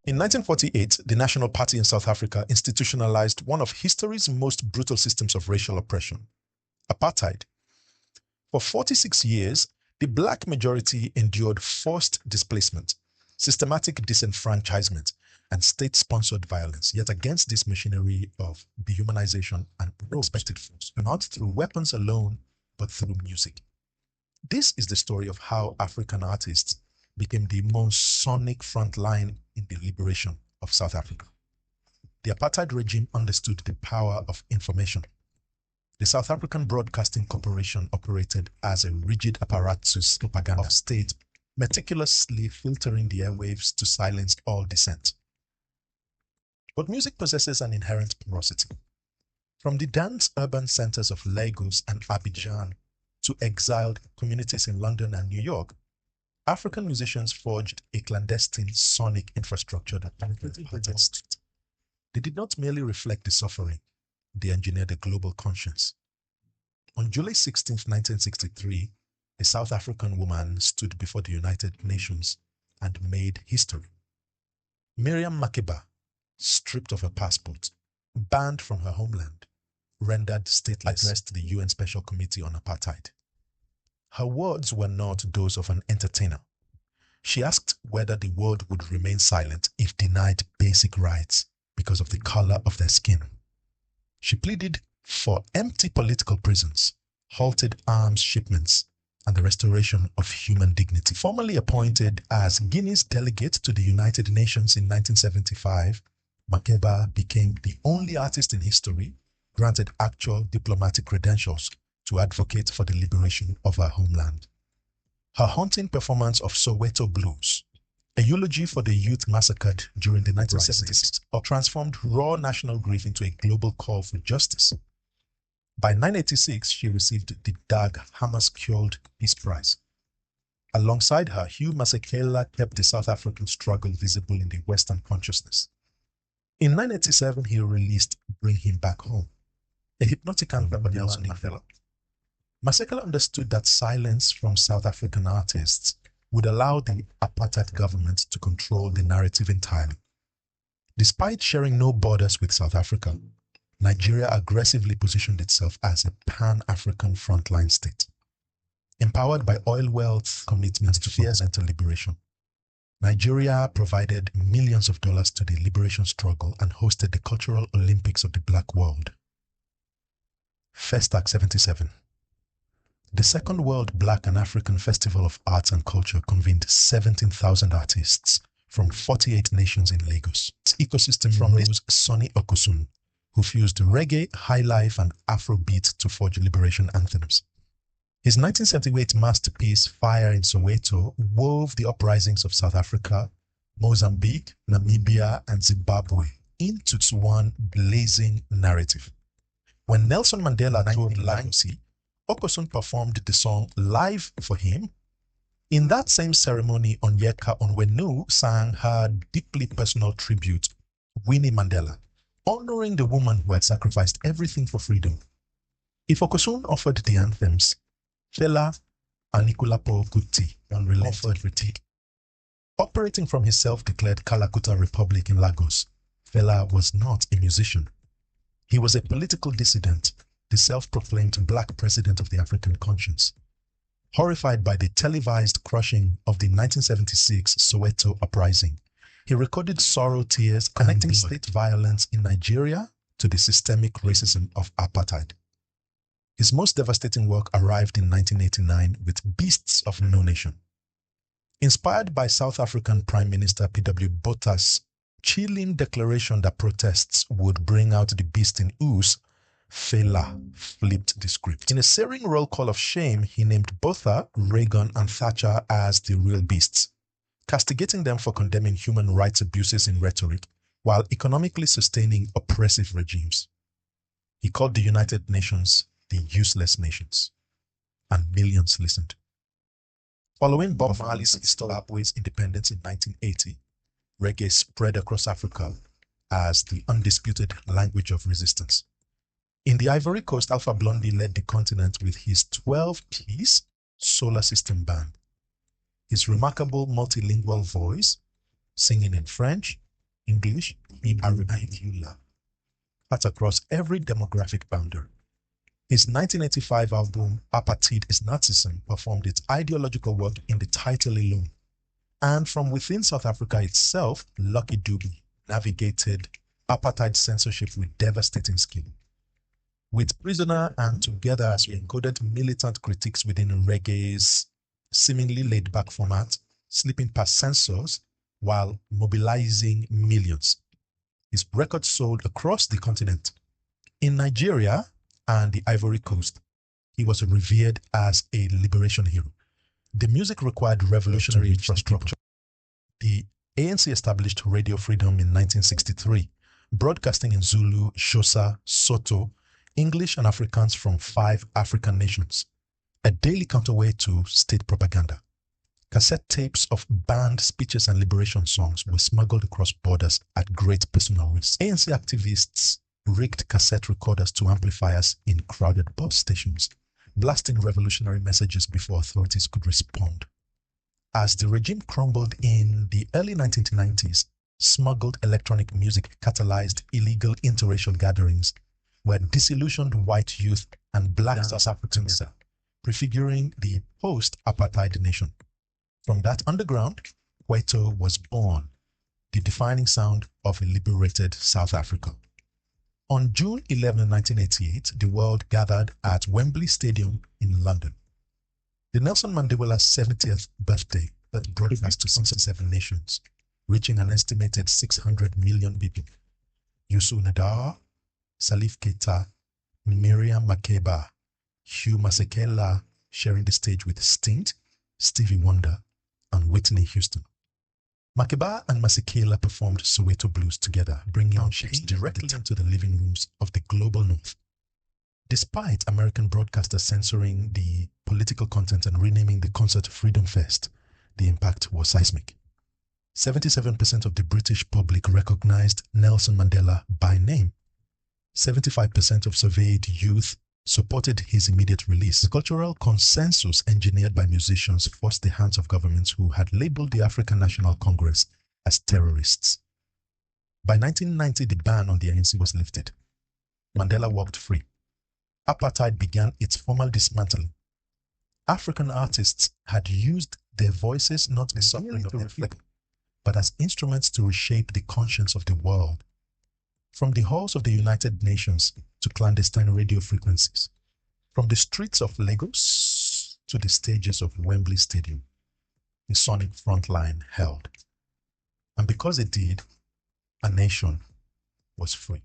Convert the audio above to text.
In 1948, the National Party in South Africa institutionalized one of history's most brutal systems of racial oppression, apartheid. For 46 years, the black majority endured forced displacement, systematic disenfranchisement, and state-sponsored violence, yet against this machinery of dehumanization and unexpected force, not through weapons alone, but through music. This is the story of how African artists became the most sonic front line in the liberation of South Africa. The apartheid regime understood the power of information. The South African Broadcasting Corporation operated as a rigid apparatus propaganda of state, meticulously filtering the airwaves to silence all dissent. But music possesses an inherent porosity. From the dance urban centers of Lagos and Abidjan to exiled communities in London and New York, African musicians forged a clandestine sonic infrastructure that penetrated the street. They did not merely reflect the suffering, they engineered a global conscience. On July 16, 1963, a South African woman stood before the United Nations and made history. Miriam Makeba, stripped of her passport, banned from her homeland, rendered stateless, addressed the UN Special Committee on Apartheid. Her words were not those of an entertainer. She asked whether the world would remain silent if denied basic rights because of the color of their skin. She pleaded for empty political prisons, halted arms shipments, and the restoration of human dignity. Formally appointed as Guinea's delegate to the United Nations in 1975, Makeba became the only artist in history granted actual diplomatic credentials to advocate for the liberation of her homeland. Her haunting performance of Soweto Blues, a eulogy for the youth massacred during the 1976, transformed raw national grief into a global call for justice. By 1986, she received the Dag Hammarskjöld Peace Prize. Alongside her, Hugh Masekela kept the South African struggle visible in the Western consciousness. In 1987, he released Bring Him Back Home, a hypnotic anthem for Nelson Mandela. Masekela understood that silence from South African artists would allow the apartheid government to control the narrative entirely. Despite sharing no borders with South Africa, Nigeria aggressively positioned itself as a pan-African frontline state. Empowered by oil wealth commitments to fierce liberation, Nigeria provided millions of dollars to the liberation struggle and hosted the Cultural Olympics of the Black World. Festac 77. The Second World Black and African Festival of Arts and Culture convened 17,000 artists from 48 nations in Lagos. Its ecosystem from rose Sonny Okosun, who fused reggae, highlife, and Afrobeat to forge liberation anthems. His 1978 masterpiece, Fire in Soweto, wove the uprisings of South Africa, Mozambique, Namibia, and Zimbabwe into one blazing narrative. When Nelson Mandela toured Lagos, Okosun performed the song live for him. In that same ceremony, Onyeka Onwenu sang her deeply personal tribute, Winnie Mandela, honoring the woman who had sacrificed everything for freedom. If Okosun offered the anthems, Fela Anikulapo Kuti offered critique. Operating from his self-declared Kalakuta Republic in Lagos, Fela was not a musician. He was a political dissident, the self-proclaimed black president of the African conscience. Horrified by the televised crushing of the 1976 Soweto uprising, he recorded Sorrow Tears, connecting state violence in Nigeria to the systemic racism of apartheid. His most devastating work arrived in 1989 with Beasts of No Nation. Inspired by South African Prime Minister P.W. Botha's chilling declaration that protests would bring out the beast in ooze, Fela flipped the script. In a searing roll call of shame, he named Botha, Reagan, and Thatcher as the real beasts, castigating them for condemning human rights abuses in rhetoric while economically sustaining oppressive regimes. He called the United Nations the useless nations, and millions listened. Following Bob Marley's Zimbabwe's independence in 1980, reggae spread across Africa as the undisputed language of resistance. In the Ivory Coast, Alpha Blondy led the continent with his 12-piece Solar System band. His remarkable multilingual voice, singing in French, English, Hebrew, and Eula, cut across every demographic boundary. His 1985 album, Apartheid is Nazism, performed its ideological work in the title alone. And from within South Africa itself, Lucky Dube navigated apartheid censorship with devastating skill. With Prisoner and Together, as we encoded militant critiques within reggae's seemingly laid-back format, slipping past censors while mobilizing millions. His record sold across the continent. In Nigeria and the Ivory Coast, he was revered as a liberation hero. The music required revolutionary infrastructure. The ANC established Radio Freedom in 1963, broadcasting in Zulu, Xhosa, Soto, English and Afrikaans from 5 African nations, a daily counterweight to state propaganda. Cassette tapes of banned speeches and liberation songs were smuggled across borders at great personal risk. ANC activists rigged cassette recorders to amplifiers in crowded bus stations, blasting revolutionary messages before authorities could respond. As the regime crumbled in the early 1990s, smuggled electronic music catalyzed illegal interracial gatherings where disillusioned white youth and black South Africans prefiguring the post-apartheid nation. From that underground, Kwaito was born, the defining sound of a liberated South Africa. On June 11, 1988, the world gathered at Wembley Stadium in London. The Nelson Mandela's 70th birthday that broadcast to 67 nations, reaching an estimated 600 million people. Youssou N'Dour, Salif Keita, Miriam Makeba, Hugh Masekela sharing the stage with Sting, Stevie Wonder, and Whitney Houston. Makeba and Masekela performed Soweto Blues together, bringing ships directly into the living rooms of the global north. Despite American broadcasters censoring the political content and renaming the concert Freedom Fest, the impact was seismic. 77% of the British public recognized Nelson Mandela by name. 75% of surveyed youth supported his immediate release. The cultural consensus engineered by musicians forced the hands of governments who had labeled the African National Congress as terrorists. By 1990, the ban on the ANC was lifted. Mandela walked free. Apartheid began its formal dismantling. African artists had used their voices not as something to reflect, but as instruments to reshape the conscience of the world. From the halls of the United Nations to clandestine radio frequencies, from the streets of Lagos to the stages of Wembley Stadium, the sonic front line held. And because it did, a nation was free.